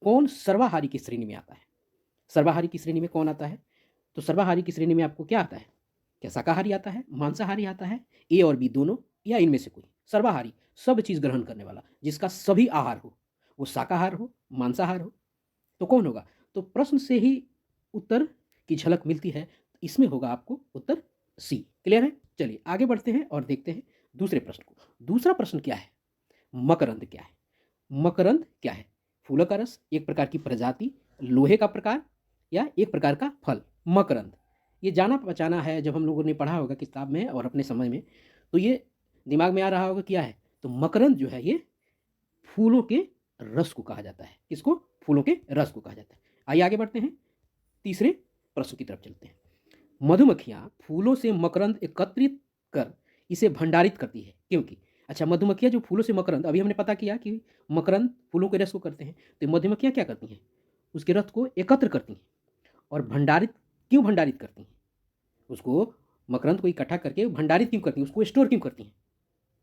कौन सर्वाहारी की श्रेणी में आता है? सर्वाहारी की श्रेणी में कौन आता है? तो सर्वाहारी की श्रेणी में आपको क्या आता है? क्या शाकाहारी आता है, मांसाहारी आता है, ए और बी दोनों, या इनमें से कोई? सर्वाहारी, सब चीज़ ग्रहण करने वाला, जिसका सभी आहार हो, वो शाकाहार हो, मांसाहार हो, तो कौन होगा? तो प्रश्न से ही उत्तर की झलक मिलती है। इसमें होगा आपको उत्तर सी। क्लियर है? चलिए आगे बढ़ते हैं और देखते हैं दूसरे प्रश्न को। दूसरा प्रश्न क्या है? मकरंद क्या है? मकरंद क्या है? फूलों का रस, एक प्रकार की प्रजाति, लोहे का प्रकार, या एक प्रकार का फल? मकरंद, ये जाना पहचाना है, जब हम लोगों ने पढ़ा होगा किताब में और अपने समय में, तो ये दिमाग में आ रहा होगा क्या है। तो मकरंद जो है ये फूलों के रस को कहा जाता है। किसको? फूलों के रस को कहा जाता है। आइए आगे बढ़ते हैं, तीसरे प्रश्न की तरफ चलते हैं। मधुमक्खियां फूलों से मकरंद एकत्रित कर इसे भंडारित करती है, क्योंकि अच्छा, मधुमक्खियां जो फूलों से मकरंद, अभी हमने पता किया कि मकरंद फूलों के रस को करते हैं, तो मधुमक्खियां क्या करती हैं? उसके रस को एकत्र करती हैं और भंडारित, क्यों भंडारित करती हैं उसको? मकरंद को इकट्ठा करके भंडारित क्यों करती हैं, उसको स्टोर क्यों करती हैं?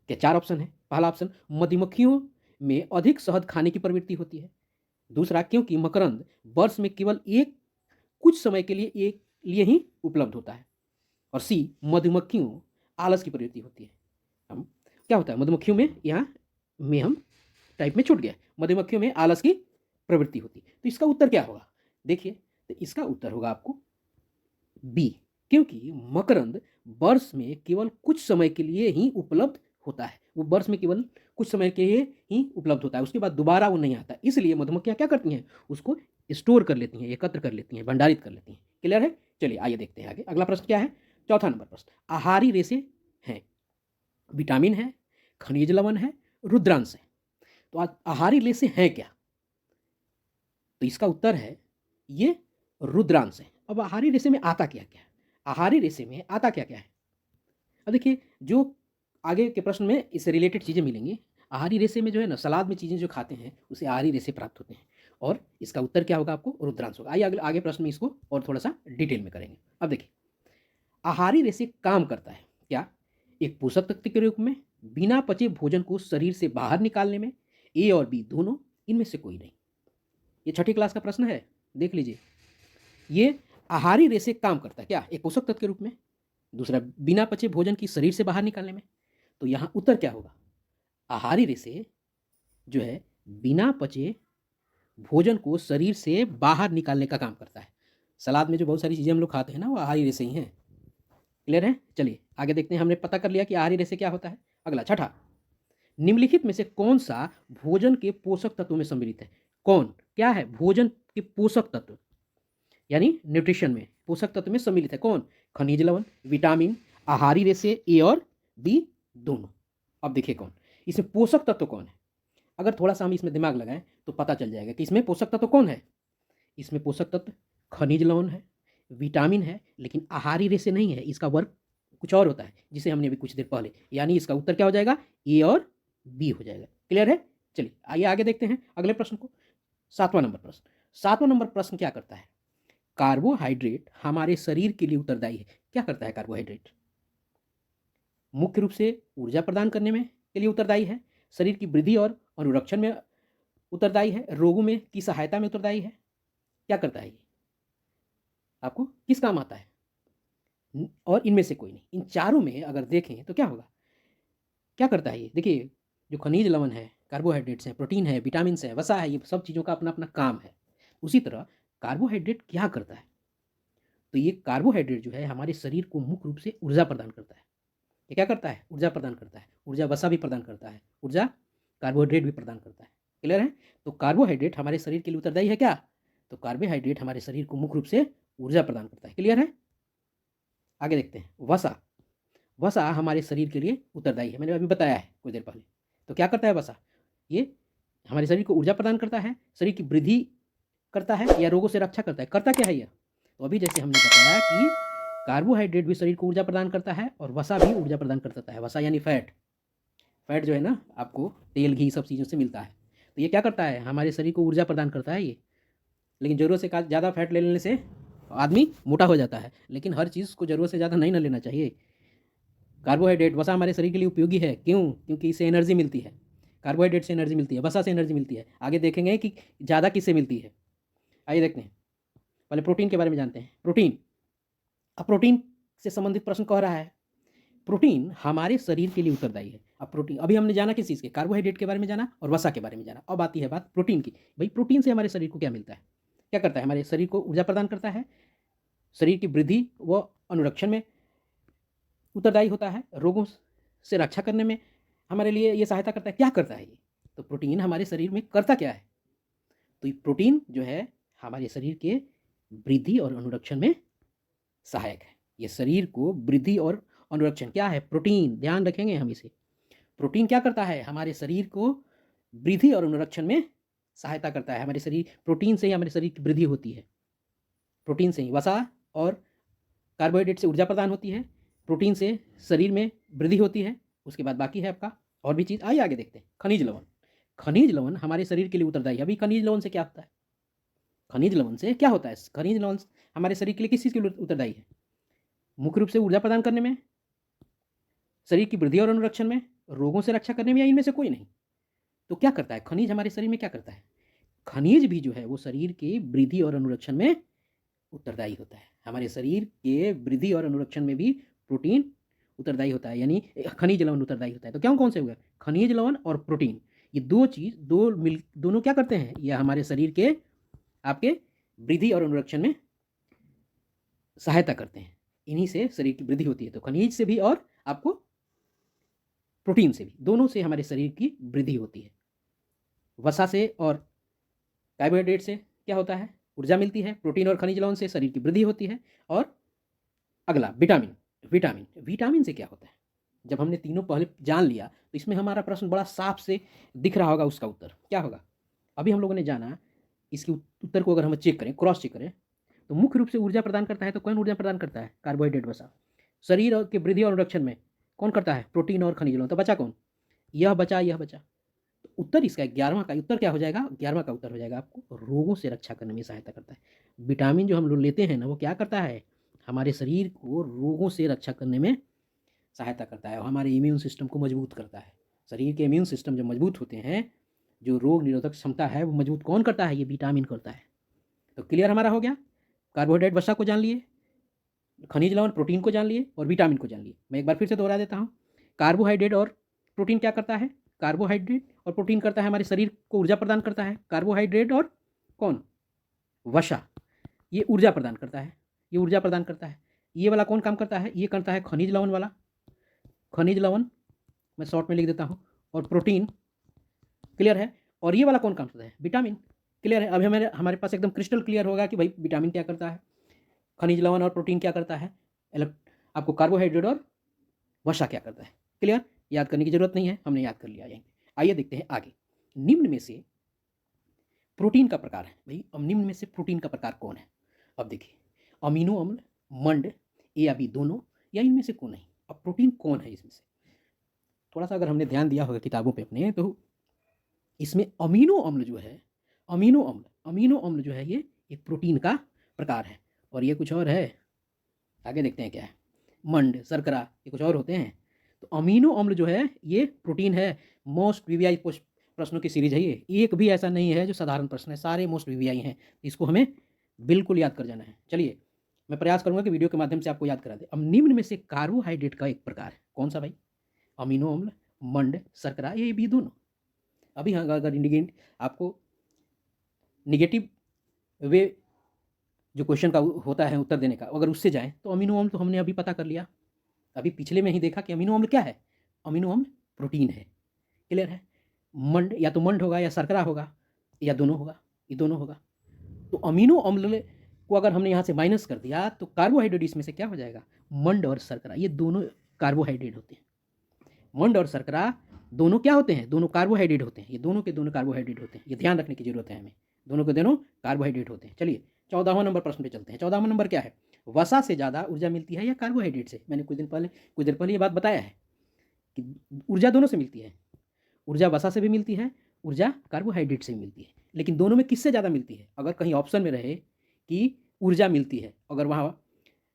क्या चार ऑप्शन है। पहला ऑप्शन, मधुमक्खियों में अधिक शहद खाने की प्रवृत्ति होती है। दूसरा, क्योंकि मकरंद वर्ष में केवल एक कुछ समय के लिए एक लिए ही उपलब्ध होता है। और सी, मधुमक्खियों आलस की प्रवृत्ति होती है। हम क्या होता है मधुमक्खियों में, यहाँ में हम टाइप में छूट गया, मधुमक्खियों में आलस की प्रवृत्ति होती है। तो इसका उत्तर क्या होगा? देखिए, तो इसका उत्तर होगा आपको बी, क्योंकि मकरंद वर्ष में केवल कुछ समय के लिए ही उपलब्ध होता है। वो वर्ष में केवल कुछ समय के लिए ही उपलब्ध होता है, उसके बाद दोबारा वो नहीं आता। इसलिए मधुमक्खियां क्या करती हैं? उसको स्टोर कर लेती हैं, एकत्र कर लेती हैं, भंडारित कर लेती हैं। क्लियर है? चलिए आइए देखते हैं आगे। अगला प्रश्न क्या है? चौथा नंबर प्रश्न, आहारी रेशे हैं, विटामिन है, खनिज लवण है, रुद्रांश है। तो आहारी रेशे हैं क्या? तो इसका उत्तर है ये रुद्रांश है। अब आहारी रेशे में आता क्या क्या है? आहारी रेशे में आता क्या क्या है? अब देखिए, जो आगे के प्रश्न में इससे रिलेटेड चीज़ें मिलेंगी। आहारी रेशे में जो है ना, सलाद में चीज़ें जो खाते हैं उसे आहारी रेशे प्राप्त होते हैं, और इसका उत्तर क्या होगा? आपको रुद्रांश होगा। आइए अगले आगे प्रश्न में इसको और थोड़ा सा डिटेल में करेंगे। अब देखिए, आहारी रेशे काम करता है क्या? एक पोषक तत्व के रूप में, बिना पचे भोजन को शरीर से बाहर निकालने में, ए और बी दोनों, इनमें से कोई नहीं। ये छठी क्लास का प्रश्न है, देख लीजिए। ये आहारी रेशे काम करता है क्या? एक पोषक तत्व के रूप में, दूसरा बिना पचे भोजन की शरीर से बाहर निकालने में। तो यहाँ उत्तर क्या होगा? आहारी रेशे जो है बिना पचे भोजन को शरीर से बाहर निकालने का काम करता है। सलाद में जो बहुत सारी चीज़ें हम लोग खाते हैं ना, वो आहारी रेशे ही हैं। क्लियर है? चलिए आगे देखते हैं। हमने पता कर लिया कि आहारी रेशे क्या होता है। अगला छठा, निम्नलिखित में से कौन सा भोजन के पोषक तत्वों में सम्मिलित है? कौन क्या है? भोजन के पोषक तत्व, यानी न्यूट्रिशन में पोषक तत्व में सम्मिलित है। कौन? खनिज लवण, विटामिन, आहारी रेशे, ए और बी दोनों। अब देखिए कौन इसमें पोषक तत्व कौन है। अगर थोड़ा सा हम इसमें दिमाग लगाएं तो पता चल जाएगा कि इसमें पोषक तत्व कौन है। इसमें पोषक तत्व खनिज लवण है, विटामिन है, लेकिन आहारी रेशे नहीं है। इसका वर्क कुछ और होता है, जिसे हमने अभी कुछ देर पहले, यानी इसका उत्तर क्या हो जाएगा? ए और बी हो जाएगा। क्लियर है? चलिए आइए आगे देखते हैं अगले प्रश्न को। सातवां नंबर प्रश्न। सातवां नंबर प्रश्न क्या करता है? कार्बोहाइड्रेट हमारे शरीर के लिए उत्तरदायी है। क्या करता है कार्बोहाइड्रेट? मुख्य रूप से ऊर्जा प्रदान करने में के लिए उत्तरदायी है, शरीर की वृद्धि और अनुरक्षण में उत्तरदायी है, रोगों में की सहायता में उत्तरदायी है। क्या करता है ये? आपको किस काम आता है? और इनमें से कोई नहीं। इन चारों में अगर देखें तो क्या होगा? क्या करता है ये? देखिए, जो खनिज लवण है, कार्बोहाइड्रेट्स हैं, प्रोटीन है, विटामिन है, वसा है, ये सब चीज़ों का अपना अपना काम है। उसी तरह कार्बोहाइड्रेट क्या करता है? तो ये कार्बोहाइड्रेट जो है हमारे शरीर को मुख्य रूप से ऊर्जा प्रदान करता है। ये क्या करता है? ऊर्जा प्रदान करता है। ऊर्जा वसा भी प्रदान करता है, ऊर्जा कार्बोहाइड्रेट भी प्रदान करता है। क्लियर है? तो कार्बोहाइड्रेट हमारे शरीर के लिए उत्तरदायी है क्या? तो कार्बोहाइड्रेट हमारे शरीर को मुख्य रूप से ऊर्जा प्रदान करता है। क्लियर है? आगे देखते हैं। वसा, वसा हमारे शरीर के लिए उत्तरदायी है, मैंने अभी बताया है कुछ देर पहले। तो क्या करता है वसा? ये हमारे शरीर को ऊर्जा प्रदान करता है, शरीर की वृद्धि करता है, या रोगों से रक्षा करता है। करता क्या है यह? तो अभी जैसे हमने बताया कि कार्बोहाइड्रेट भी शरीर को ऊर्जा प्रदान करता है और वसा भी ऊर्जा प्रदान करता है। वसा यानी फैट। फैट जो है ना, आपको तेल घी सब चीज़ों से मिलता है। तो ये क्या करता है? हमारे शरीर को ऊर्जा प्रदान करता है ये। लेकिन ज़रूरत से ज़्यादा फैट ले लेने से आदमी मोटा हो जाता है, लेकिन हर चीज़ को ज़रूरत से ज़्यादा नहीं ना लेना चाहिए। कार्बोहाइड्रेट वसा हमारे शरीर के लिए उपयोगी है। क्यों? क्योंकि इससे एनर्जी मिलती है। कार्बोहाइड्रेट से एनर्जी मिलती है, वसा से एनर्जी मिलती है। आगे देखेंगे कि ज़्यादा किससे मिलती है। आइए देखते हैं, पहले प्रोटीन के बारे में जानते हैं। प्रोटीन, अब प्रोटीन से संबंधित प्रश्न कह रहा है, प्रोटीन हमारे शरीर के लिए उत्तरदायी है। अब प्रोटीन, अभी हमने जाना किस चीज़ के, कार्बोहाइड्रेट के बारे में जाना और वसा के बारे में जाना। अब आती है बात प्रोटीन की। भाई प्रोटीन से हमारे शरीर को क्या मिलता है, क्या करता है, हमारे शरीर को ऊर्जा प्रदान करता है, शरीर की वृद्धि व अनुरक्षण में उत्तरदायी होता है, रोगों से रक्षा करने में हमारे लिए ये सहायता करता है। क्या करता है ये, तो प्रोटीन हमारे शरीर में करता क्या है, तो ये प्रोटीन जो है हमारे शरीर के वृद्धि और अनुरक्षण में सहायक है। ये शरीर को वृद्धि और अनुरक्षण क्या है, प्रोटीन, ध्यान रखेंगे हम इसे। प्रोटीन क्या करता है, हमारे शरीर को वृद्धि और अनुरक्षण में सहायता करता है। हमारे शरीर, प्रोटीन से ही हमारे शरीर की वृद्धि होती है, प्रोटीन से ही वसा और कार्बोहाइड्रेट से ऊर्जा प्रदान होती है, प्रोटीन से शरीर में वृद्धि होती है। उसके बाद बाकी है आपका और भी चीज़, आइए आगे देखते हैं। खनिज लवण, खनिज लवण हमारे शरीर के लिए उत्तरदायी है। अभी खनिज लवण से क्या होता है, खनिज लवण से क्या होता है, खनिज लवण हमारे शरीर के लिए किस चीज़ के लिए उत्तरदायी है, मुख्य रूप से ऊर्जा प्रदान करने में, शरीर की वृद्धि और अनुरक्षण में, रोगों से रक्षा करने में, या इनमें से कोई नहीं। तो क्या करता है खनिज हमारे शरीर में, क्या करता है, खनिज भी जो है वो शरीर की वृद्धि और अनुरक्षण में उत्तरदायी होता है। हमारे शरीर के वृद्धि और अनुरक्षण में भी प्रोटीन उत्तरदायी होता है, यानी खनिज लवण उत्तरदायी होता है। तो क्या कौन से हुए, खनिज लवण और प्रोटीन, ये दो चीज़ दोनों क्या करते हैं, ये हमारे शरीर के आपके वृद्धि और अनुरक्षण में सहायता करते हैं। इन्हीं से शरीर की वृद्धि होती है। तो खनिज से भी और आपको प्रोटीन से भी, दोनों से हमारे शरीर की वृद्धि होती है। वसा से और कार्बोहाइड्रेट से क्या होता है, ऊर्जा मिलती है। प्रोटीन और खनिज लवण से शरीर की वृद्धि होती है। और अगला विटामिन, विटामिन, विटामिन से क्या होता है। जब हमने तीनों पहले जान लिया तो इसमें हमारा प्रश्न बड़ा साफ से दिख रहा होगा, उसका उत्तर क्या होगा। अभी हम लोगों ने जाना, इसके उत्तर को अगर हम चेक करें, क्रॉस चेक करें, तो मुख्य रूप से ऊर्जा प्रदान करता है। तो कौन ऊर्जा प्रदान करता है, कार्बोहाइड्रेट वसा। शरीर और की वृद्धि और अनुरक्षण में कौन करता है, प्रोटीन और खनिज लवण। तो बचा कौन, यह बचा, यह बचा। तो उत्तर इसका 11वां का उत्तर क्या हो जाएगा, 11वां का उत्तर हो जाएगा आपको रोगों से रक्षा करने में सहायता करता है। विटामिन जो हम लोग लेते हैं ना, वो क्या करता है, हमारे शरीर को रोगों से रक्षा करने में सहायता करता है और हमारे इम्यून सिस्टम को मजबूत करता है। शरीर के इम्यून सिस्टम जब मजबूत होते हैं, जो रोग निरोधक क्षमता है वो मजबूत कौन करता है, ये विटामिन करता है। तो क्लियर हमारा हो गया, कार्बोहाइड्रेट वसा को जान लिए, खनिज लवण प्रोटीन को जान लिए और विटामिन को जान लिए। मैं एक बार फिर से दोहरा देता हूँ, कार्बोहाइड्रेट और प्रोटीन क्या करता है, कार्बोहाइड्रेट और प्रोटीन करता है हमारे शरीर को ऊर्जा प्रदान करता है। कार्बोहाइड्रेट और कौन, वसा, ये ऊर्जा प्रदान करता है, ये ऊर्जा प्रदान करता है। ये वाला कौन काम करता है, ये करता है खनिज लवण वाला, खनिज लवण मैं शॉर्ट में लिख देता हूँ, और प्रोटीन, क्लियर है। और ये वाला कौन काम करता है, विटामिन, क्लियर है। अभी हमारे पास एकदम क्रिस्टल क्लियर होगा कि भाई विटामिन क्या करता है, खनिज लवण और प्रोटीन क्या करता है, आपको कार्बोहाइड्रेट और वसा क्या करता है। क्लियर, याद करने की जरूरत नहीं है, हमने याद कर लिया यहीं। आइए देखते हैं आगे, निम्न में से प्रोटीन का प्रकार है। भाई अब निम्न में से प्रोटीन का प्रकार कौन है। अब देखिए, अमीनो अम्ल, मंड, ए या बी दोनों, या इनमें से कौन नहीं। अब प्रोटीन कौन है इसमें से, थोड़ा सा अगर हमने ध्यान दिया होगा किताबों पे अपने, तो इसमें अमीनो अम्ल जो है, अमीनो अम्ल जो है ये एक प्रोटीन का प्रकार है। और ये कुछ और है, आगे देखते हैं क्या है, मंड, शर्करा, ये कुछ और होते हैं। तो अमीनो अम्ल जो है ये प्रोटीन है। मोस्ट वीवीआई प्रश्नों की सीरीज है ये, एक भी ऐसा नहीं है जो साधारण प्रश्न है, सारे मोस्ट वीवीआई हैं। इसको हमें बिल्कुल याद कर जाना है। चलिए मैं प्रयास करूंगा कि वीडियो के माध्यम से आपको याद करा दे। अब निम्न में से कार्बोहाइड्रेट का एक प्रकार है, कौन सा भाई, अमीनो अम्ल, मंड, शर्करा, ये भी दोनों। अभी अगर इंडिकेट आपको निगेटिव वे जो क्वेश्चन का होता है उत्तर देने का, अगर उससे जाएं तो अमीनो अम्ल तो हमने अभी पता कर लिया, अभी पिछले में ही देखा कि अमीनो अम्ल क्या है, अमीनो अम्ल प्रोटीन है। क्लियर है, मंड या तो मंड होगा या शर्करा होगा या दोनों होगा, ये दोनों होगा। तो अमीनो अम्ल को अगर हमने यहाँ से माइनस कर दिया तो कार्बोहाइड्रेट इसमें से क्या हो जाएगा, मंड और शर्करा, ये दोनों कार्बोहाइड्रेट होते हैं। मंड और शर्करा दोनों क्या होते हैं, दोनों कार्बोहाइड्रेट होते हैं। ये दोनों के दोनों कार्बोहाइड्रेट होते हैं, ये ध्यान रखने की जरूरत है हमें, दोनों के दोनों कार्बोहाइड्रेट होते हैं। चलिए 14वां नंबर प्रश्न पे चलते हैं। 14वां नंबर क्या है, वसा से ज़्यादा ऊर्जा मिलती है या कार्बोहाइड्रेट से। मैंने कुछ देर पहले ये बात बताया है कि ऊर्जा दोनों से मिलती है, ऊर्जा वसा से भी मिलती है, ऊर्जा कार्बोहाइड्रेट से भी मिलती है। लेकिन दोनों में किससे ज़्यादा मिलती है, अगर कहीं ऑप्शन में रहे कि ऊर्जा मिलती है, अगर वहाँ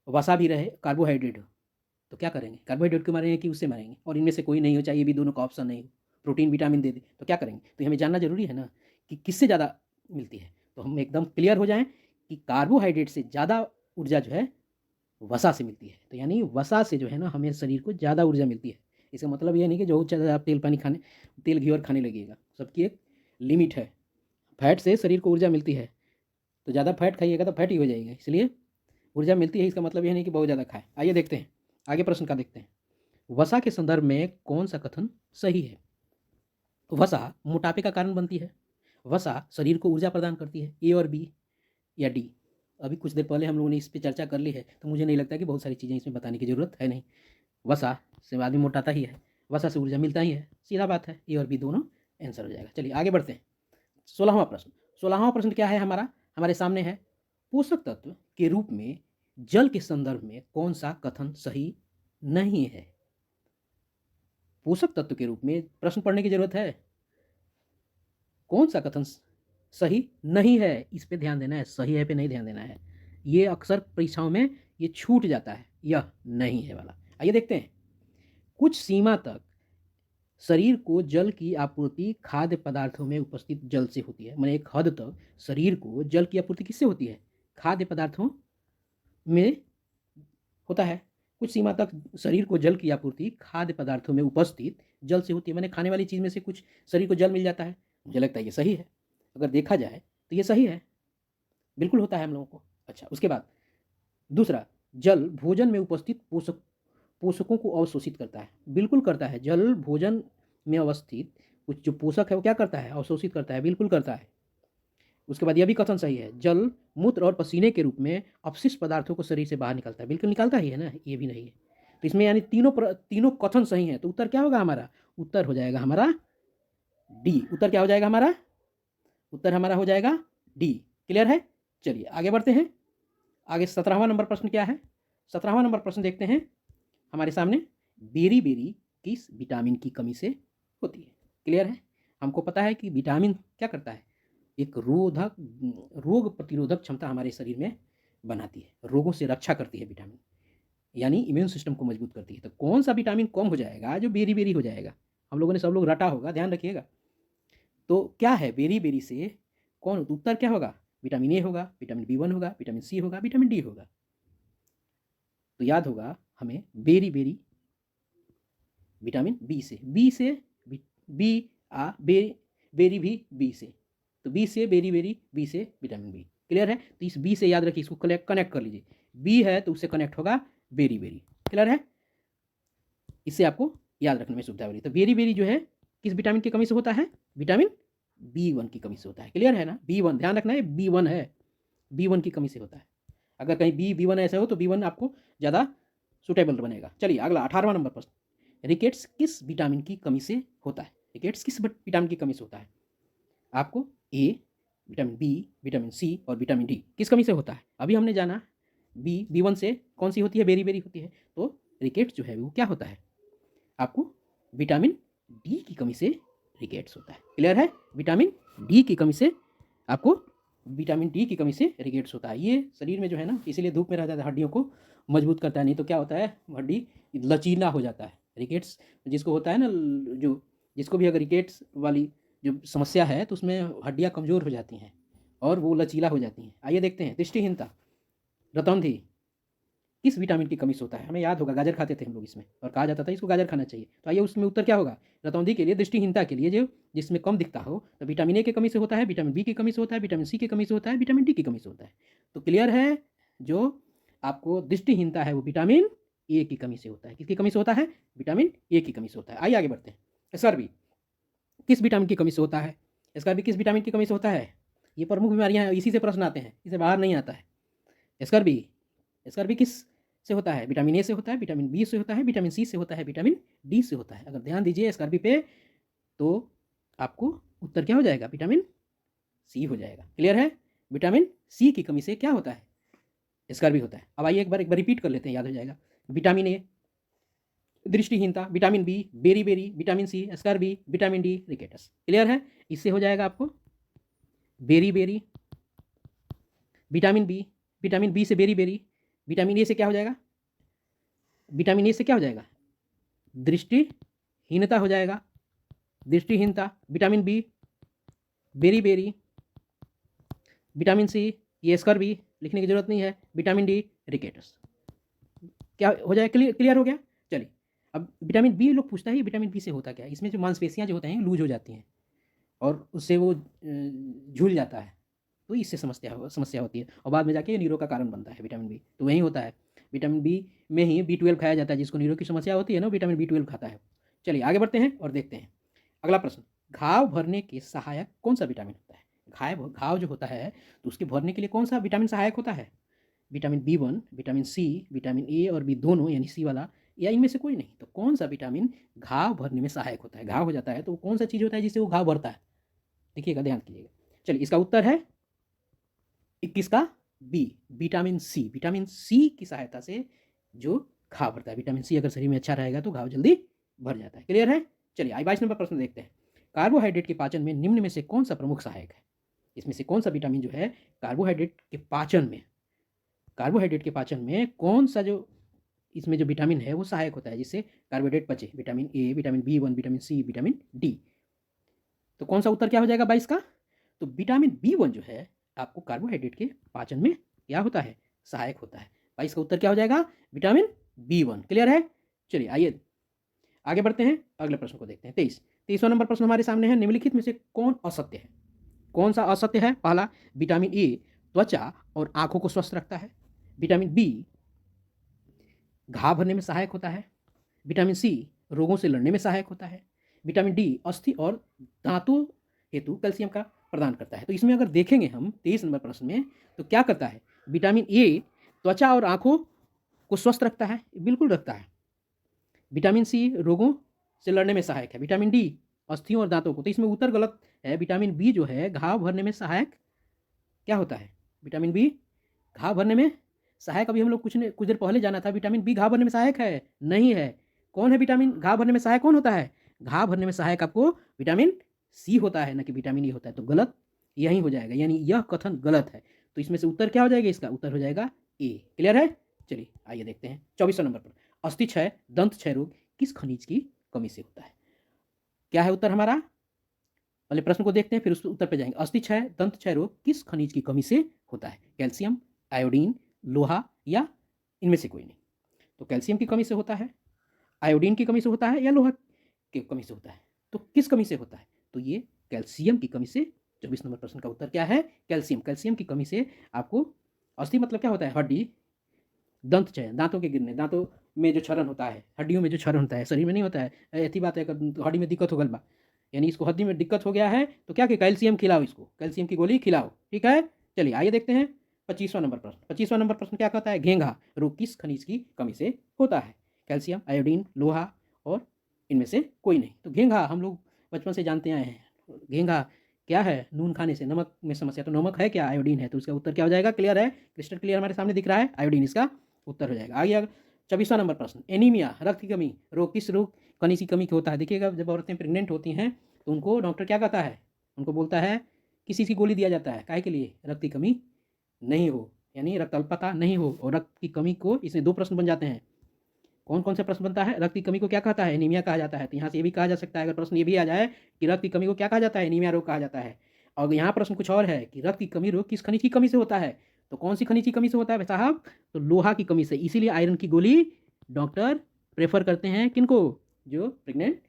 वसा भी रहे कार्बोहाइड्रेट हो, तो क्या करेंगे, कार्बोहाइड्रेट को मारेंगे कि उससे मारेंगे। और इनमें से कोई नहीं हो, चाहिए भी दोनों का ऑप्शन नहीं हो, प्रोटीन विटामिन दे दे तो क्या करेंगे? तो ये हमें जानना ज़रूरी है ना कि किससे ज़्यादा मिलती है। तो हम एकदम क्लियर हो जाएँ कि कार्बोहाइड्रेट से ज़्यादा ऊर्जा जो है वसा से मिलती है। तो यानी वसा से जो है ना हमें शरीर को ज़्यादा ऊर्जा मिलती है। इसका मतलब ये नहीं कि जो ज़्यादा आप तेल घी और खाने लगिएगा। सबकी एक लिमिट है। फैट से शरीर को ऊर्जा मिलती है, तो ज़्यादा फैट खाइएगा तो फैट ही हो जाएगा। इसलिए ऊर्जा मिलती है, इसका मतलब ये नहीं कि बहुत ज़्यादा खाएँ। आइए देखते हैं, आगे प्रश्न का देखते हैं। वसा के संदर्भ में कौन सा कथन सही है? वसा मोटापे का कारण बनती है। वसा शरीर को ऊर्जा प्रदान करती है। ए और बी या डी? अभी कुछ देर पहले हम लोगों ने इस पे चर्चा कर ली है, तो मुझे नहीं लगता कि बहुत सारी चीज़ें इसमें बताने की ज़रूरत है नहीं। वसा से आदमी मोटाता ही है, वसा से ऊर्जा मिलता ही है, सीधा बात है। ए और बी दोनों आंसर हो जाएगा। चलिए आगे बढ़ते हैं। 16वां प्रश्न। 16वां प्रश्न क्या है हमारा? हमारे सामने है, पोषक तत्व के रूप में जल के संदर्भ में कौन सा कथन सही नहीं है? पोषक तत्व के रूप में प्रश्न पढ़ने की जरूरत है। कौन सा कथन सही नहीं है, इस पे ध्यान देना है। सही है पे नहीं ध्यान देना है। ये अक्सर परीक्षाओं में ये छूट जाता है, यह नहीं है वाला। आइए देखते हैं। कुछ सीमा तक शरीर को जल की आपूर्ति खाद्य पदार्थों में उपस्थित जल से होती है। मैंने एक हद तक शरीर को जल की आपूर्ति किससे होती है? खाद्य पदार्थों में होता है। कुछ सीमा तक शरीर को जल की आपूर्ति खाद्य पदार्थों में उपस्थित जल से होती है। मैंने खाने वाली चीज़ में से कुछ शरीर को जल मिल जाता है। मुझे लगता है ये सही है। अगर देखा जाए तो ये सही है, बिल्कुल होता है हम लोगों को। अच्छा, उसके बाद दूसरा, जल भोजन में उपस्थित पोषकों को अवशोषित करता है। बिल्कुल करता है। जल भोजन में अवस्थित कुछ जो पोषक है वो क्या करता है? अवशोषित करता है। बिल्कुल करता है। उसके बाद यह भी कथन सही है, जल मूत्र और पसीने के रूप में अपशिष्ट पदार्थों को शरीर से बाहर निकालता है। बिल्कुल निकालता ही है ना, ये भी नहीं है। तो इसमें यानी तीनों कथन सही हैं। तो उत्तर क्या होगा हमारा? उत्तर हो जाएगा हमारा डी। उत्तर क्या हो जाएगा हमारा? उत्तर हमारा हो जाएगा डी। क्लियर है? चलिए आगे बढ़ते हैं। आगे 17वां नंबर प्रश्न क्या है? 17वां नंबर प्रश्न देखते हैं हमारे सामने। बेरी बेरी किस विटामिन की कमी से होती है? क्लियर है? हमको पता है कि विटामिन क्या करता है? एक रोग प्रतिरोधक क्षमता हमारे शरीर में बनाती है, रोगों से रक्षा करती है विटामिन, यानी इम्यून सिस्टम को मजबूत करती है। तो कौन सा विटामिन कम हो जाएगा जो बेरी बेरी हो जाएगा? हम लोगों ने सब लोग रटा होगा, ध्यान रखिएगा। तो क्या है बेरी बेरी से कौन? उत्तर क्या होगा? विटामिन ए होगा, विटामिन बी वन होगा, विटामिन सी होगा, विटामिन डी होगा। तो याद होगा हमें बेरी बेरी विटामिन बी से, बी आ बेरी भी बी से, तो बी से बेरी बेरी, बी से विटामिन बी। क्लियर है? तो इस बी से याद रखिए, इसको कनेक्ट कर लीजिए। बी है तो उससे कनेक्ट होगा बेरी बेरी। क्लियर है? इससे आपको याद रखने में सुविधा हो रही है। तो बेरी बेरी जो है किस विटामिन की कमी से होता है? विटामिन बी1 की कमी से होता है। क्लियर है ना? बी1 ध्यान रखना है, बी1 है, बी1 की कमी से होता है। अगर कहीं बी1 ऐसा हो तो बी1 आपको ज़्यादा सुटेबल बनेगा। चलिए अगला 18वां नंबर प्रश्न। रिकेट्स किस विटामिन की कमी से होता है? रिकेट्स किस विटामिन की कमी से होता है? आपको ए, विटामिन बी, विटामिन सी और विटामिन डी किस कमी से होता है? अभी हमने जाना बी1 से कौन सी होती है? बेरी बेरी होती है। तो रिकेट्स जो है वो क्या होता है? आपको विटामिन डी की कमी से रिकेट्स होता है। क्लियर है? विटामिन डी की कमी से आपको विटामिन डी की कमी से रिकेट्स होता है। ये शरीर में जो है ना, इसीलिए धूप में रह जाता है, हड्डियों को मजबूत करता है। नहीं तो क्या होता है, हड्डी लचीला हो जाता है। रिकेट्स जिसको होता है ना, जो जिसको भी अगर रिकेट्स वाली जो समस्या है तो उसमें हड्डियाँ कमज़ोर हो जाती हैं और वो लचीला हो जाती हैं। आइए देखते हैं। दृष्टिहीनता, रतौंधी किस विटामिन की कमी से होता है? हमें याद होगा, गाजर खाते थे हम लोग इसमें और कहा जाता था इसको गाजर खाना चाहिए। तो आइए उसमें उत्तर क्या होगा? रतौंधी के लिए, दृष्टिहीनता के लिए, जो जिसमें कम दिखता हो, तो विटामिन ए की कमी से होता है, विटामिन बी की कमी से होता है, विटामिन सी की कमी से होता है, विटामिन डी की कमी से होता है। तो क्लियर है, जो आपको दृष्टिहीनता है वो विटामिन ए की कमी से होता है। किसकी कमी से होता है? विटामिन ए की कमी से होता है। आइए आगे बढ़ते हैं। स्कर्वी किस विटामिन की कमी से होता है? स्कर्वी किस विटामिन की कमी से होता है? ये प्रमुख बीमारियां हैं, इसी से प्रश्न आते हैं, इसे बाहर नहीं आता है। स्कर्वी, स्कर्वी किस से होता है? विटामिन ए से होता है, विटामिन बी से होता है, विटामिन सी से होता है, विटामिन डी से होता है। अगर ध्यान दीजिए स्कर्वी पे तो आपको उत्तर क्या हो जाएगा? विटामिन सी हो जाएगा। क्लियर है? विटामिन सी की कमी से क्या होता है? स्कर्वी होता है। अब आइए एक बार रिपीट कर लेते हैं, याद हो जाएगा। विटामिन ए, दृष्टिहीनता, vitamin B, beriberi, vitamin C, scurvy, vitamin D, rickets. Clear है? इससे हो जाएगा आपको बेरी बेरी, विटामिन बी से बेरी बेरी, विटामिन ए से क्या हो जाएगा? विटामिन ए से क्या हो जाएगा? दृष्टिहीनता हो जाएगा। दृष्टिहीनता, vitamin B beriberi, vitamin C ये स्कर्वी, लिखने की जरूरत नहीं है, विटामिन डी रिकेटस। क्या हो जाए, क्लियर क्लियर हो गया। चलिए अब विटामिन बी लोग पूछता है ये विटामिन बी से होता क्या है, इसमें जो मांसपेशियाँ जो होते हैं लूज हो जाती हैं और उससे वो झूल जाता है, तो इससे समस्या होती है और बाद में जाके नीरो का कारण बनता है विटामिन बी। तो वही होता है, विटामिन बी में ही B12 खाया जाता है, जिसको नीरो की समस्या होती है ना विटामिन B12 खाता है। चलिए आगे बढ़ते हैं और देखते हैं अगला प्रश्न, घाव भरने के सहायक कौन सा विटामिन होता है। घाव जो होता है तो उसके भरने के लिए कौन सा विटामिन सहायक होता है, vitamin B1, vitamin C, vitamin A और बी दोनों यानी सी वाला, या इनमें से कोई नहीं। तो कौन सा विटामिन घाव भरने में सहायक होता है, घाव हो जाता है तो कौन सा चीज़ होता है जिससे वो घाव भरता है, देखिएगा ध्यान कीजिएगा। चलिए इसका उत्तर है 21 का B, vitamin C. Vitamin C की सहायता से जो घाव भरता है, विटामिन सी अगर शरीर में अच्छा रहेगा तो घाव जल्दी भर जाता है। क्लियर है। चलिए 22 नंबर प्रश्न देखते हैं, कार्बोहाइड्रेट के पाचन में निम्न में से कौन सा प्रमुख सहायक है, इसमें से कौन सा विटामिन जो है कार्बोहाइड्रेट के पाचन में, कार्बोहाइड्रेट के पाचन में कौन सा जो इसमें जो विटामिन है वो सहायक होता है जिससे कार्बोहाइड्रेट पचे, vitamin A, vitamin B1, vitamin C, vitamin D. तो कौन सा उत्तर क्या हो जाएगा 22 का, तो विटामिन B1 जो है आपको कार्बोहाइड्रेट के पाचन में क्या होता है, सहायक होता है। 22 का उत्तर क्या हो जाएगा, विटामिन B1। क्लियर है। चलिए आइए आगे बढ़ते हैं, अगले प्रश्न को देखते हैं। 23वां नंबर प्रश्न हमारे सामने है, निम्नलिखित में से कौन असत्य है, कौन सा असत्य है। पहला, विटामिन ए त्वचा और आंखों को स्वस्थ रखता है, विटामिन बी घाव भरने में सहायक होता है, विटामिन सी रोगों से लड़ने में सहायक होता है, विटामिन डी अस्थि और दांतों हेतु कैल्शियम का प्रदान करता है। तो इसमें अगर देखेंगे हम 23 नंबर प्रश्न में तो क्या करता है, विटामिन ए त्वचा और आंखों को स्वस्थ रखता है, बिल्कुल रखता है, विटामिन सी रोगों से लड़ने में सहायक है, विटामिन डी अस्थियों और दांतों को। तो इसमें उत्तर गलत है, विटामिन बी जो है घाव भरने में सहायक क्या होता है, विटामिन बी घाव भरने में सहायक। अभी हम लोग कुछ देर पहले जाना था, विटामिन बी घाव भरने में सहायक है नहीं है। कौन है विटामिन घाव भरने में सहायक, कौन होता है, घाव भरने में सहायक आपको विटामिन सी होता है, ना कि विटामिन ई होता है। तो गलत यही हो जाएगा, यानी यह कथन गलत है। तो इसमें से उत्तर क्या हो जाएगा, इसका उत्तर हो जाएगा ए। क्लियर है। चलिए आइए देखते हैं 24वां नंबर पर, अस्थि क्षय दंत क्षय रोग किस खनिज की कमी से होता है। क्या है उत्तर हमारा, पहले प्रश्न को देखते हैं फिर उस उत्तर पे जाएंगे। अस्थि क्षय दंत क्षय रोग किस खनिज की कमी से होता है, कैल्शियम, आयोडीन, लोहा या इनमें से कोई नहीं। तो कैल्शियम की कमी से होता है, आयोडीन की कमी से होता है या लोहा की कमी से होता है। तो किस कमी से होता है, तो ये कैल्शियम की कमी से। 24 नंबर प्रश्न का उत्तर क्या है, कैल्शियम। कैल्शियम की कमी से आपको, अस्थि मतलब क्या होता है, हड्डी, दंत क्षय दांतों के गिरने, दांतों में जो क्षरण होता है, हड्डियों में जो क्षरण होता है, शरीर में नहीं होता है। ऐसी बात है हड्डी में दिक्कत हो गल बा, यानी इसको हड्डी में दिक्कत हो गया है तो क्या कि कैल्शियम खिलाओ, इसको कैल्शियम की गोली खिलाओ। ठीक है। चलिए आइए देखते हैं 25वां नंबर प्रश्न। 25वां नंबर प्रश्न क्या कहता है, घेंघा रोग किस खनिज की कमी से होता है, कैल्शियम, आयोडीन, लोहा और इनमें से कोई नहीं। तो घेंघा हम लोग बचपन से जानते आए हैं, घेंघा क्या है, नून खाने से, नमक में समस्या। तो नमक है क्या, आयोडीन है। तो इसका उत्तर क्या हो जाएगा, क्लियर है, क्रिस्टल क्लियर हमारे सामने दिख रहा है, आयोडीन इसका उत्तर हो जाएगा। आगे 24वां नंबर प्रश्न, एनीमिया रक्त की कमी रोग किस रोग खनिज की कमी की होता है। देखिएगा जब औरतें प्रेग्नेंट होती हैं तो उनको डॉक्टर क्या कहता है, उनको बोलता है किसी चीज़ की गोली दिया जाता है, काहे के लिए, रक्त की कमी नहीं हो, यानी रक्त अल्पता नहीं हो। और रक्त की कमी को, इसमें दो प्रश्न बन जाते हैं, कौन कौन से प्रश्न बनता है, रक्त की कमी को क्या कहता है, एनीमिया कहा जाता है। तो यहाँ से ये भी कहा जा सकता है, अगर प्रश्न ये भी आ जाए कि रक्त की कमी को क्या कहा जाता है, एनीमिया रोग कहा जाता है। और यहाँ प्रश्न कुछ और है कि रक्त की कमी रोग किस खनिज की कमी से होता है, तो कौन सी खनिज की कमी से होता है साहब, तो लोहा की कमी से। इसीलिए आयरन की गोली डॉक्टर प्रेफर करते हैं किनको, जो प्रेग्नेंट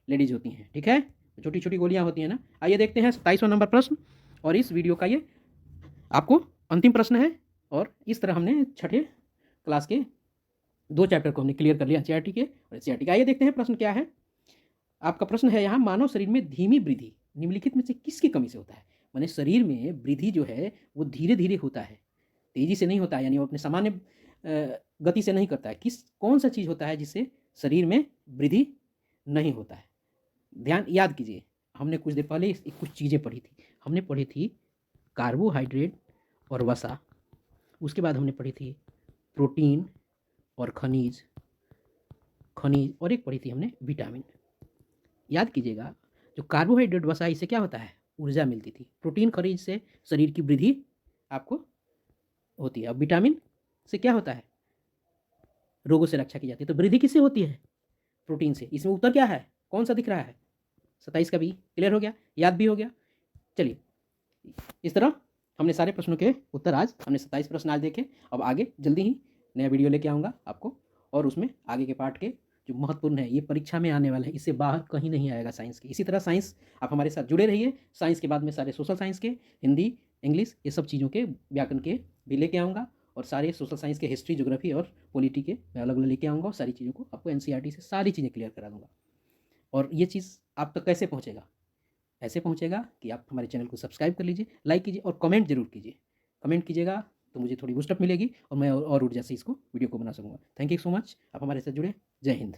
लेडीज होती हैं। ठीक है, छोटी छोटी गोलियां होती हैं ना। आइए देखते हैं 27वां नंबर प्रश्न, और इस वीडियो का ये आपको अंतिम प्रश्न है। और इस तरह हमने छठे क्लास के दो चैप्टर को हमने क्लियर कर लिया, एनसीईआरटी के और एससीईआरटी के। आइए देखते हैं प्रश्न क्या है। आपका प्रश्न है यहाँ, मानव शरीर में धीमी वृद्धि निम्नलिखित में से किसकी कमी से होता है। माने शरीर में वृद्धि जो है वो धीरे धीरे होता है, तेजी से नहीं होता है, यानी वो अपने सामान्य गति से नहीं करता है। कौन सा चीज़ होता है जिससे शरीर में वृद्धि नहीं होता है। ध्यान याद कीजिए, हमने कुछ देर पहले कुछ चीज़ें पढ़ी थी। हमने पढ़ी थी कार्बोहाइड्रेट और वसा, उसके बाद हमने पढ़ी थी प्रोटीन और खनिज और एक पढ़ी थी हमने विटामिन। याद कीजिएगा, जो कार्बोहाइड्रेट वसा, इससे क्या होता है, ऊर्जा मिलती थी। प्रोटीन खनिज से शरीर की वृद्धि आपको होती है। अब विटामिन से क्या होता है, रोगों से रक्षा की जाती है। तो वृद्धि किससे होती है, प्रोटीन से। इसमें उत्तर क्या है, कौन सा दिख रहा है, 27 का भी क्लियर हो गया, याद भी हो गया। चलिए, इस तरह हमने सारे प्रश्नों के उत्तर आज हमने 27 प्रश्न आज देखे। अब आगे जल्दी ही नया वीडियो लेके आऊँगा आपको, और उसमें आगे के पार्ट के जो महत्वपूर्ण है, ये परीक्षा में आने वाला है, इससे बाहर कहीं नहीं आएगा साइंस के। इसी तरह साइंस आप हमारे साथ जुड़े रहिए। साइंस के बाद में सारे सोशल साइंस के, हिंदी, इंग्लिश, ये सब चीज़ों के, व्याकरण के भी लेके आऊँगा, और सारे सोशल साइंस के हिस्ट्री, ज्योग्राफी और पॉलिटी के मैं अलग अलग लेके आऊँगा, और सारी चीज़ों को आपको एनसीईआरटी से सारी चीज़ें क्लियर करा दूँगा। और ये चीज़ आप तक कैसे पहुँचेगा? ऐसे पहुँचेगा कि आप हमारे चैनल को सब्सक्राइब कर लीजिए, लाइक कीजिए और कमेंट ज़रूर कीजिए। कमेंट कीजिएगा तो मुझे थोड़ी बूस्टअप मिलेगी, और मैं और ऊर्जा से इसको वीडियो को बना सकूँगा। थैंक यू सो मच, आप हमारे साथ जुड़े। जय हिंद।